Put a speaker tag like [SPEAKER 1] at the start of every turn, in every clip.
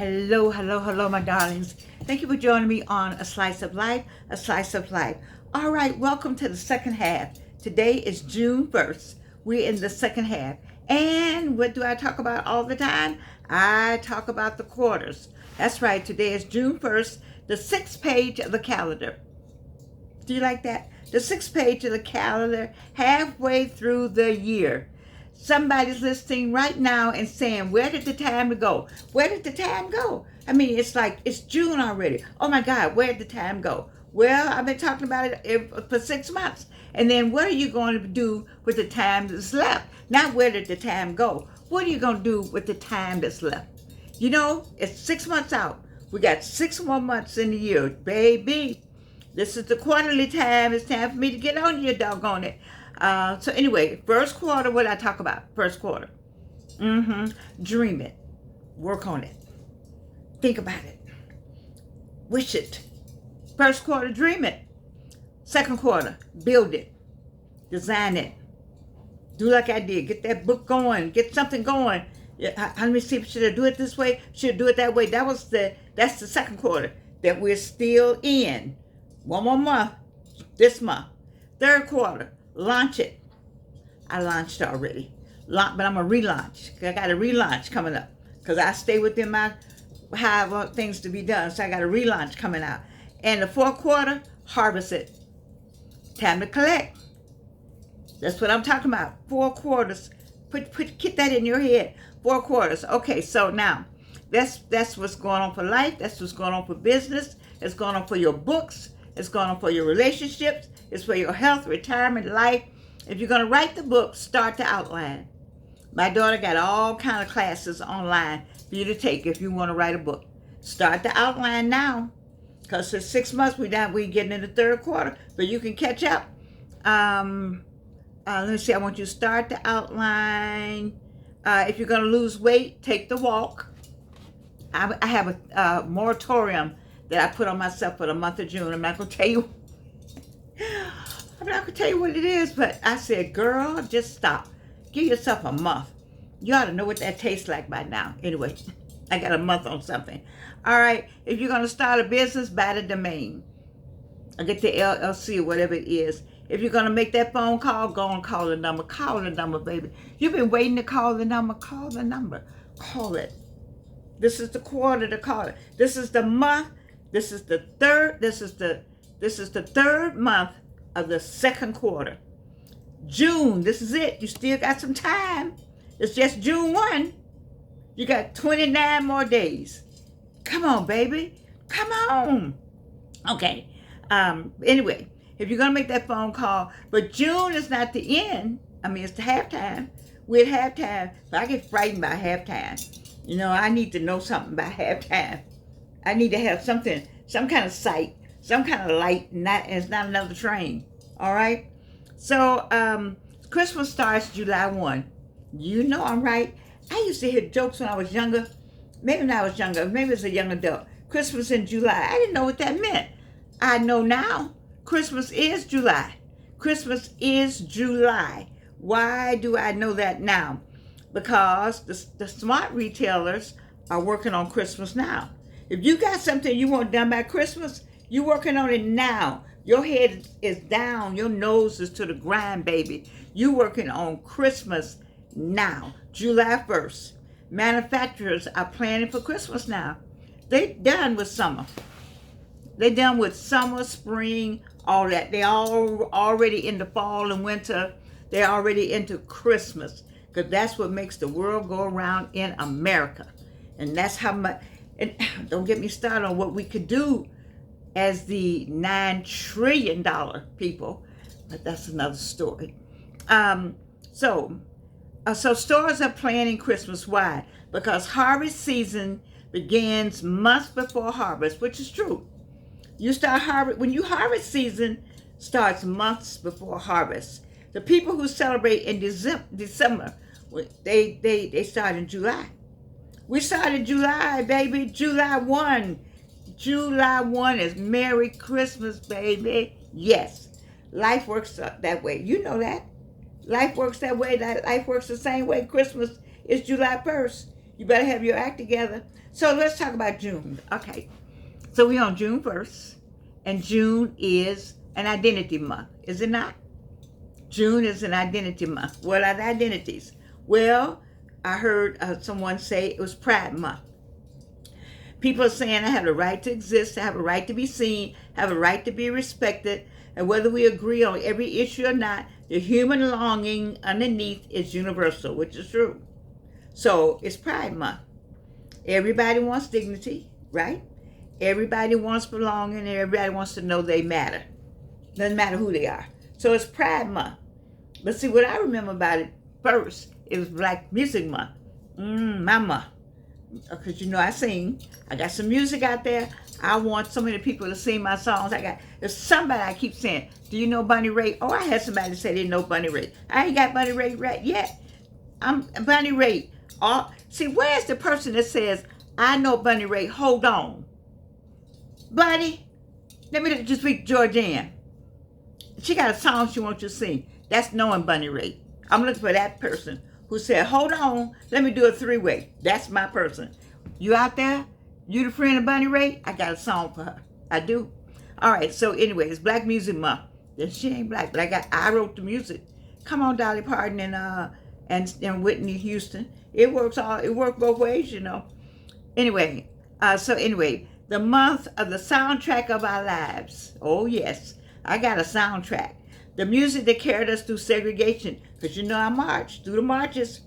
[SPEAKER 1] Hello, hello, hello, my darlings. Thank you for joining me on A Slice of Life, A Slice of Life. All right, welcome to the second half. Today is June 1st. We're in the second half. And what do I talk about all the time? I talk about the quarters. That's right, today is June 1st, the sixth page of the calendar. Do you like that? The sixth page of the calendar, halfway through the year. Somebody's listening right now and saying, where did the time go? Where did the time go? I mean, it's like, it's June already. Oh my God, where did the time go? Well, I've been talking about it for 6 months. And then what are you going to do with the time that's left? Not where did the time go? What are you going to do with the time that's left? You know, it's 6 months out. We got 6 more months in the year, baby. This is the quarterly time. It's time for me to get on you, doggone it. So anyway, first quarter, what I talk about? First quarter. Dream it. Work on it. Think about it. Wish it. First quarter, dream it. Second quarter, build it. Design it. Do like I did. Get that book going. Get something going. Let me see. Should I do it this way? Should I do it that way? That's the second quarter that we're still in. One more month. This month. Third quarter. Launch it. I launched already. But I'm going to relaunch. I got a relaunch coming up. Because I stay within my have things to be done. So I got a relaunch coming out. And the fourth quarter, harvest it. Time to collect. That's what I'm talking about. 4 quarters. Get that in your head. 4 quarters. Okay, so now that's what's going on for life. That's what's going on for business. It's going on for your books. It's going on for your relationships. It's for your health, retirement, life. If you're going to write the book, start the outline. My daughter got all kind of classes online for you to take if you want to write a book. Start the outline now. Because for 6 months, we're getting in the third quarter. But you can catch up. Let me see. I want you to start the outline. If you're going to lose weight, take the walk. I have a moratorium that I put on myself for the month of June. I'm not going to tell you. I'm not going to tell you what it is, but I said, girl, just stop. Give yourself a month. You ought to know what that tastes like by now. Anyway, I got a month on something. All right, if you're going to start a business, buy the domain. Or get the LLC or whatever it is. If you're going to make that phone call, go and call the number. Call the number, baby. You've been waiting to call the number. Call the number. Call it. This is the quarter to call it. This is the month. This is the third month of the second quarter. June, this is it. You still got some time. It's just June 1. You got 29 more days. Come on, baby. Come on. Okay. Anyway, if you're going to make that phone call, but June is not the end. I mean, it's the halftime. We're at halftime. But I get frightened by halftime. You know, I need to know something by halftime. I need to have something, some kind of sight, some kind of light, and it's not another train. All right? So, Christmas starts July 1. You know I'm right. I used to hear jokes when I was younger. Maybe when I was younger. Maybe as a young adult. Christmas in July. I didn't know what that meant. I know now. Christmas is July. Christmas is July. Why do I know that now? Because the smart retailers are working on Christmas now. If you got something you want done by Christmas, you're working on it now. Your head is down. Your nose is to the ground, baby. You're working on Christmas now. July 1st. Manufacturers are planning for Christmas now. They're done with summer. They're done with summer, spring, all that. They're all already into fall and winter. They're already into Christmas. Because that's what makes the world go around in America. And that's how much, and don't get me started on what we could do as the $9 trillion people, but that's another story. So stores are planning Christmas. Why? Because harvest season begins months before harvest, which is true. You start when you harvest season starts months before harvest. The people who celebrate in December, they start in July. We started July, baby. July 1. July 1 is Merry Christmas, baby. Yes. Life works that way. You know that. Life works that way. Life works the same way. Christmas is July 1st. You better have your act together. So let's talk about June. Okay. So we're on June 1st, and June is an identity month, is it not? June is an identity month. What are the identities? Well, I heard someone say it was Pride Month. People are saying I have a right to exist, I have a right to be seen, I have a right to be respected, and whether we agree on every issue or not, the human longing underneath is universal, which is true. So it's Pride Month. Everybody wants dignity, right? Everybody wants belonging, and everybody wants to know they matter. Doesn't matter who they are. So it's Pride Month. But see, what I remember about it first, it was Black Music Month. Mama. Because you know I sing. I got some music out there. I want so many people to sing my songs. There's somebody I keep saying, do you know Bunny Ray? Oh, I had somebody say they know Bunny Ray. I ain't got Bunny Ray right yet. I'm Bunny Ray. See, where's the person that says, I know Bunny Ray? Hold on. Bunny, let me just speak Georgianne. She got a song she wants you to sing. That's knowing Bunny Ray. I'm looking for that person who said, hold on, let me do a three-way. That's my person. You out there? You the friend of Bunny Ray? I got a song for her. I do. All right, so anyway, it's Black Music Month. Then she ain't black, but I wrote the music. Come on, Dolly Parton and Whitney Houston. It worked both ways, you know. Anyway, the month of the soundtrack of our lives. Oh yes, I got a soundtrack. The music that carried us through segregation, because you know I marched through the marches,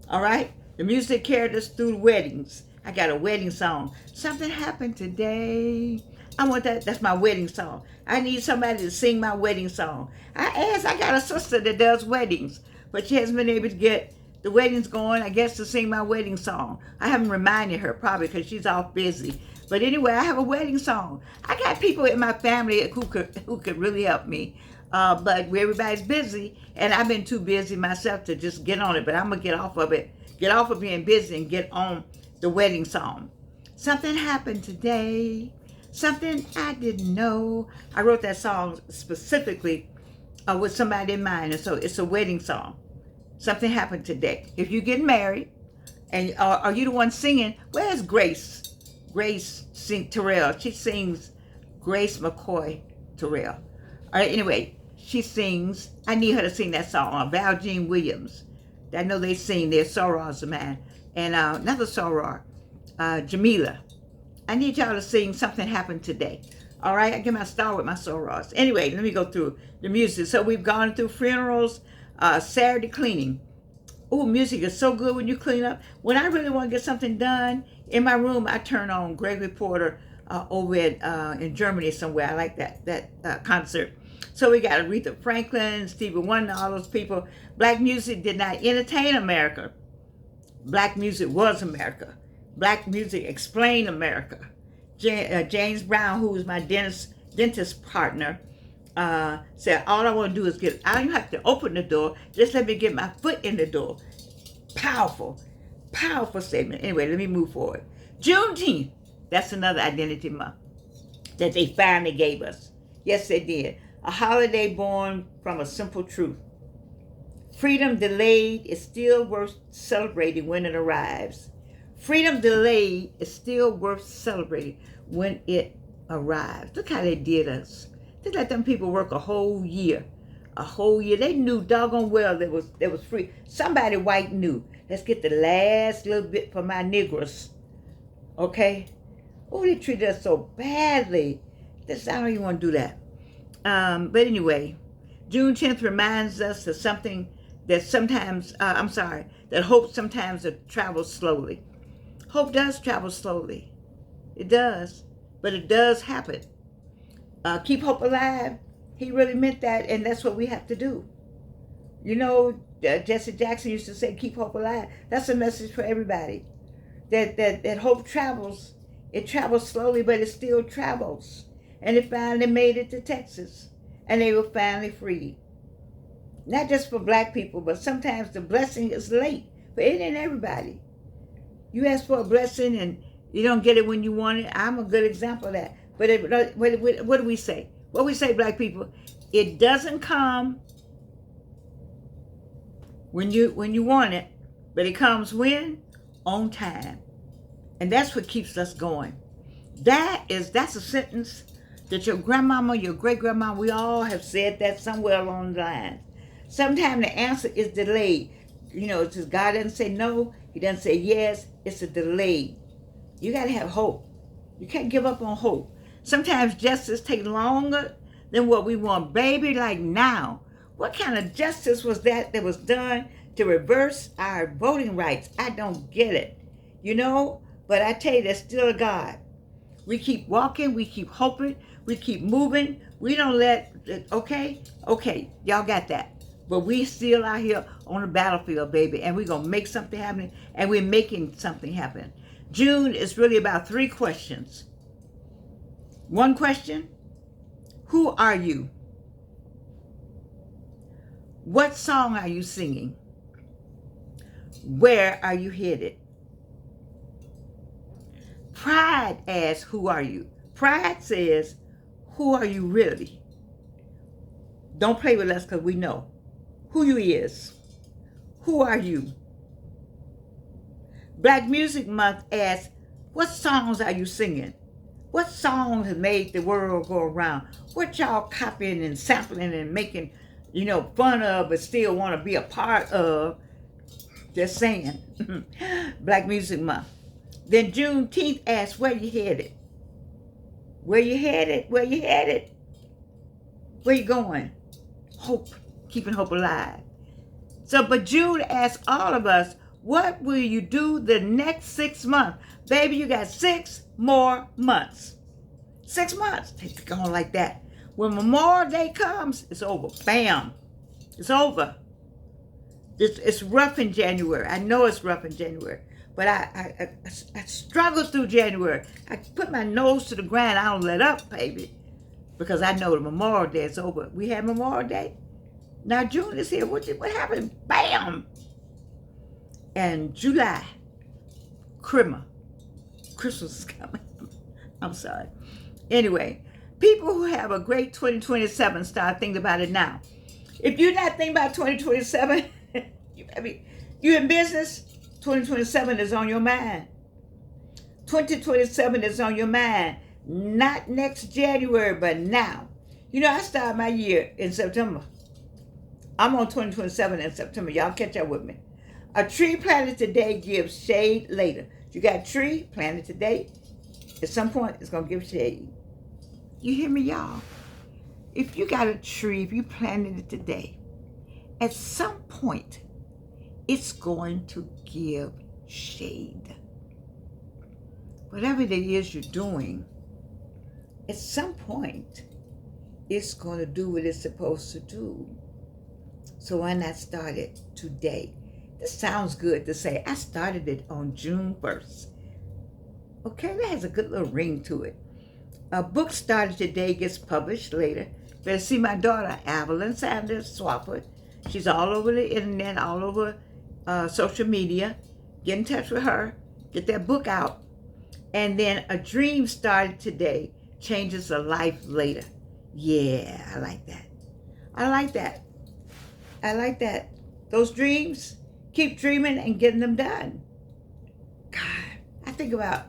[SPEAKER 1] all right? The music carried us through weddings. I got a wedding song. Something happened today. I want that. That's my wedding song. I need somebody to sing my wedding song. I got a sister that does weddings, but she hasn't been able to get the weddings going, I guess, to sing my wedding song. I haven't reminded her, probably because she's off busy. But anyway, I have a wedding song. I got people in my family who could really help me. But everybody's busy, and I've been too busy myself to just get on it. But I'm going to get off of it, get off of being busy and get on the wedding song. Something happened today, something I didn't know. I wrote that song specifically with somebody in mind, and so it's a wedding song. Something happened today. If you get married, and are you the one singing? Where's Grace? Grace Terrell. She sings Grace McCoy Terrell. All right, anyway, she sings. I need her to sing that song. Val Jean Williams. I know they sing. They're sorors of mine. And another soror, Jamila. I need y'all to sing Something Happened Today. All right, I get my start with my sorors. Anyway, let me go through the music. So we've gone through funerals, Saturday cleaning. Oh, music is so good when you clean up. When I really want to get something done in my room, I turn on Gregory Porter over in Germany somewhere. I like that concert. So we got Aretha Franklin, Stevie Wonder, all those people. Black music did not entertain America. Black music was America. Black music explained America. James Brown, who was my dentist partner, said, all I want to do is I don't have to open the door, just let me get my foot in the door. Powerful, powerful statement. Anyway, let me move forward. Juneteenth, that's another identity month that they finally gave us. Yes, they did. A holiday born from a simple truth. Freedom delayed is still worth celebrating when it arrives. Freedom delayed is still worth celebrating when it arrives. Look how they did us. They let them people work a whole year. A whole year. They knew doggone well that was free. Somebody white knew. Let's get the last little bit for my Negroes. Okay? Oh, they treated us so badly. I don't even want to do that. But anyway, June 10th reminds us of something that that hope sometimes travels slowly. Hope does travel slowly. It does. But it does happen. Keep hope alive. He really meant that, and that's what we have to do. You know, Jesse Jackson used to say, keep hope alive. That's a message for everybody. That hope travels. It travels slowly, but it still travels. And it finally made it to Texas. And they were finally freed. Not just for black people, but sometimes the blessing is late for any and everybody. You ask for a blessing and you don't get it when you want it. I'm a good example of that. But what do we say? What we say, black people? It doesn't come when you want it, but it comes when? on time. And that's what keeps us going. That's a sentence that your grandmama, your great grandma, we all have said that somewhere along the line. Sometimes the answer is delayed. You know, it's just God doesn't say no, He doesn't say yes, it's a delay. You got to have hope. You can't give up on hope. Sometimes justice takes longer than what we want. Baby, like now, what kind of justice was that was done to reverse our voting rights? I don't get it, you know? But I tell you, there's still a God. We keep walking, we keep hoping, we keep moving. We don't let, okay, y'all got that. But we still out here on the battlefield, baby, and we're going to make something happen, and we're making something happen. June is really about 3 questions. One question, who are you? What song are you singing? Where are you headed? Pride asks, who are you? Pride says, who are you really? Don't play with us because we know who you is. Who are you? Black Music Month asks, what songs are you singing? What songs have made the world go around? What y'all copying and sampling and making, you know, fun of but still want to be a part of? Just saying. Black Music Month. Then Juneteenth asks, where you headed? Where you headed? Where you headed? Where you going? Hope. Keeping hope alive. So, but June asks all of us, what will you do the next 6 months? Baby, you got 6 more months. 6 months. It's going like that. When Memorial Day comes, it's over. Bam. It's over. It's rough in January. I know it's rough in January. But I struggled through January. I put my nose to the ground. I don't let up, baby. Because I know the Memorial Day is over. We had Memorial Day. Now June is here. What happened? Bam! And July, Christmas is coming. I'm sorry. Anyway, people who have a great 2027 start thinking about it now. If you're not thinking about 2027, you in business, 2027 is on your mind. 2027 is on your mind. Not next January, but now. You know, I started my year in September. I'm on 2027 in September. Y'all catch up with me. A tree planted today gives shade later. You got a tree planted today. At some point, it's going to give shade. You hear me, y'all? If you got a tree, if you planted it today, at some point, it's going to give shade. Whatever it is you're doing, at some point, it's going to do what it's supposed to do. So why not start it today? This sounds good to say. I started it on June 1st. Okay, that has a good little ring to it. A book started today, gets published later. Better see my daughter, Evelyn Sanders Swafford. She's all over the internet, all over social media. Get in touch with her. Get that book out. And then A Dream Started Today, Changes a Life Later. Yeah, I like that. I like that. I like that. Those dreams, keep dreaming and getting them done. God, I think about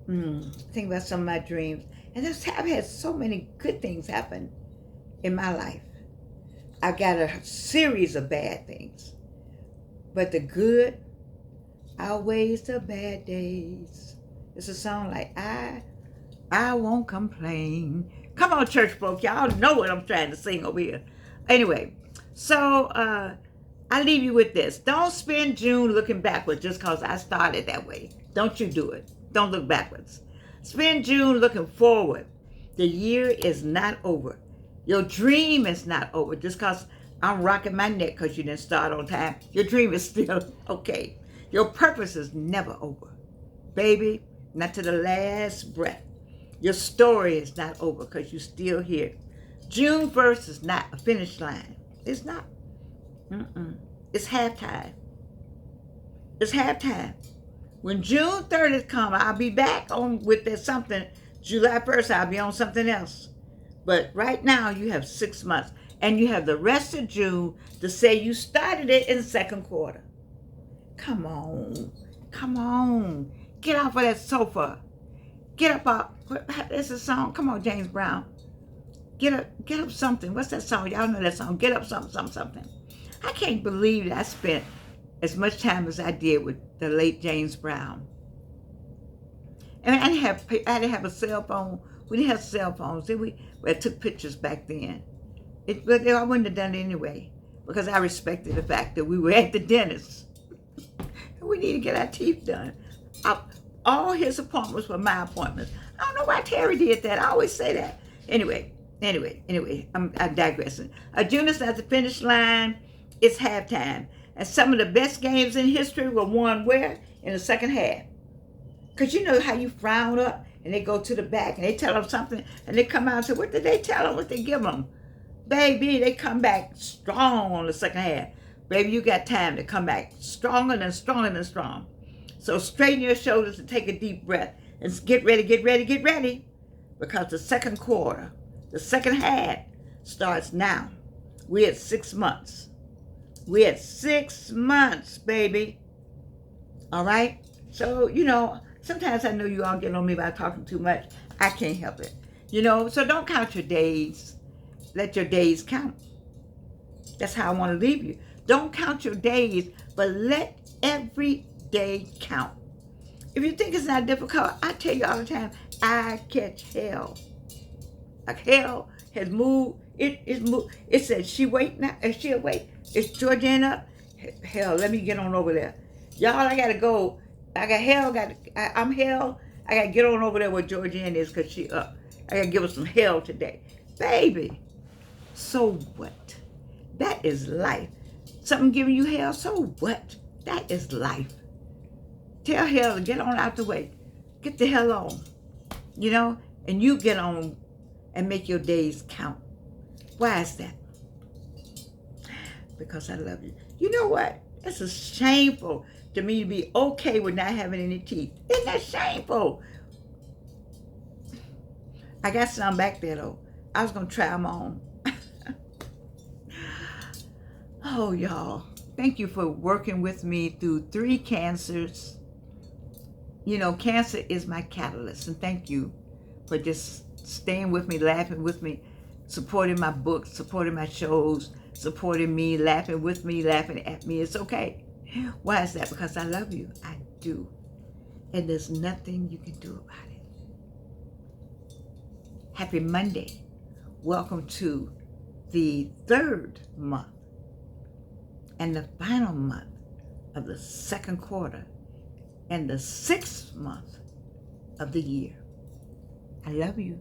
[SPEAKER 1] some of my dreams. And I've had so many good things happen in my life. I got a series of bad things. But the good outweighs the bad days. It's a song like, I won't complain. Come on, church folk. Y'all know what I'm trying to sing over here. Anyway, so I leave you with this. Don't spend June looking backwards just because I started that way. Don't you do it. Don't look backwards. Spend June looking forward. The year is not over. Your dream is not over just because I'm rocking my neck because you didn't start on time. Your dream is still okay. Your purpose is never over. Baby, not to the last breath. Your story is not over because you're still here. June 1st is not a finish line. It's not. It's halftime. It's halftime. When June 30th comes, I'll be back on with that something. July 1st, I'll be on something else. But right now, you have 6 months. And you have the rest of June to say you started it in the second quarter. Come on. Come on. Get off of that sofa. Get up off. There's a song. Come on, James Brown. Get up something. What's that song? Y'all know that song. Get up something, something, something. I can't believe that I spent as much time as I did with the late James Brown. And I didn't have a cell phone. We didn't have cell phones. We took pictures back then. But I wouldn't have done it anyway because I respected the fact that we were at the dentist. We need to get our teeth done. All his appointments were my appointments. I don't know why Terry did that. I always say that. Anyway, I'm digressing. Junior's at the finish line. It's halftime. And some of the best games in history were won where? In the second half. Because you know how you frown up and they go to the back and they tell them something and they come out and say, what did they tell them? What they give them? Baby, they come back strong on the second half. Baby, you got time to come back stronger than strong. So straighten your shoulders and take a deep breath and get ready. Because the second quarter, the second half starts now. We're at 6 months. We're at 6 months, baby. All right? So, sometimes I know you all get on me by talking too much. I can't help it. So don't count your days. Let your days count. That's how I want to leave you. Don't count your days, but let every day count. If you think it's not difficult, I tell you all the time, I catch hell. Like hell has moved. It is moved. It says she wait now. Is she awake? Is Georgiana up? Hell, let me get on over there. Y'all, I gotta go. I'm hell. I gotta get on over there where Georgiana is because she up. I gotta give her some hell today. Baby, so what? That is life. Something giving you hell, so what? That is life. Tell hell to get on out the way. Get the hell on. And you get on and make your days count. Why is that? Because I love you. You know what? It's shameful to me to be okay with not having any teeth. Isn't that shameful? I got some back there though. I was going to try them on. Oh, y'all. Thank you for working with me through 3 cancers. Cancer is my catalyst. And thank you for just staying with me, laughing with me, supporting my books, supporting my shows, supporting me, laughing with me, laughing at me. It's okay. Why is that? Because I love you. I do. And there's nothing you can do about it. Happy Monday. Welcome to the 3rd month and the final month of the 2nd quarter and the 6th month of the year. I love you.